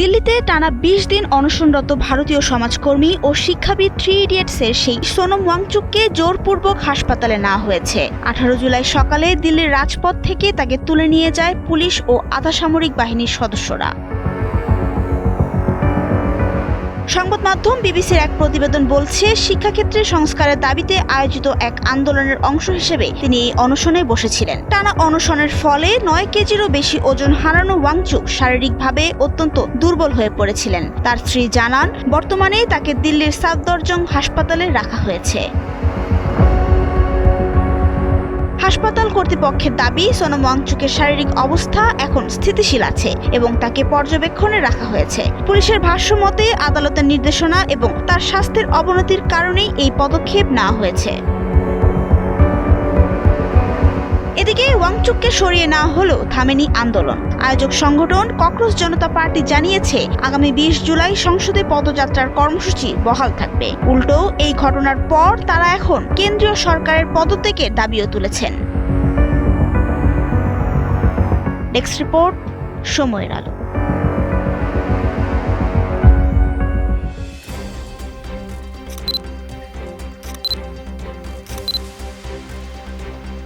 দিল্লিতে টানা ২০ দিন অনশনরত ভারতীয় সমাজকর্মী ও শিক্ষাবিদ থ্রি ইডিয়টসের সেই সোনম ওয়াংচুককে জোরপূর্বক হাসপাতালে নেওয়া হয়েছে। ১৮ জুলাই সকালে দিল্লির রাজপথ থেকে তাকে তুলে নিয়ে যায় পুলিশ ও আধাসামরিক বাহিনীর সদস্যরা। সংবাদ মাধ্যম বিবিসির এক প্রতিবেদন বলছে, শিক্ষাক্ষেত্রে সংস্কারের দাবিতে আয়োজিত এক আন্দোলনের অংশ হিসেবে তিনি এই অনশনে বসেছিলেন। টানা অনশনের ফলে ৯ কেজিরও বেশি ওজন হারানো ওয়াংচুক শারীরিকভাবে অত্যন্ত দুর্বল হয়ে পড়েছিলেন। তার স্ত্রী জানান, বর্তমানে তাকে দিল্লির সাফদরজং হাসপাতালে রাখা হয়েছে। হাসপাতাল কর্তৃপক্ষের দাবি, সোনম ওয়াংচুকের শারীরিক অবস্থা এখন স্থিতিশীল আছে এবং তাকে পর্যবেক্ষণে রাখা হয়েছে। পুলিশের ভাষ্য মতে, আদালতের নির্দেশনা এবং তার স্বাস্থ্যের অবনতির কারণেই এই পদক্ষেপ নেওয়া হয়েছে। এদিকে ওয়াংচুককে সরিয়ে নেওয়া হলেও থামেনি আন্দোলন। আয়োজক সংগঠন ককরোচ জনতা পার্টি জানিয়েছে, আগামী ২০ জুলাই সংসদে পদযাত্রার কর্মসূচি বহাল থাকবে। উল্টো এই ঘটনার পর তারা এখন কেন্দ্রীয় সরকারের পদত্যাগের দাবিও তুলেছেন। ডেস্ক রিপোর্ট, সময়ের আলো।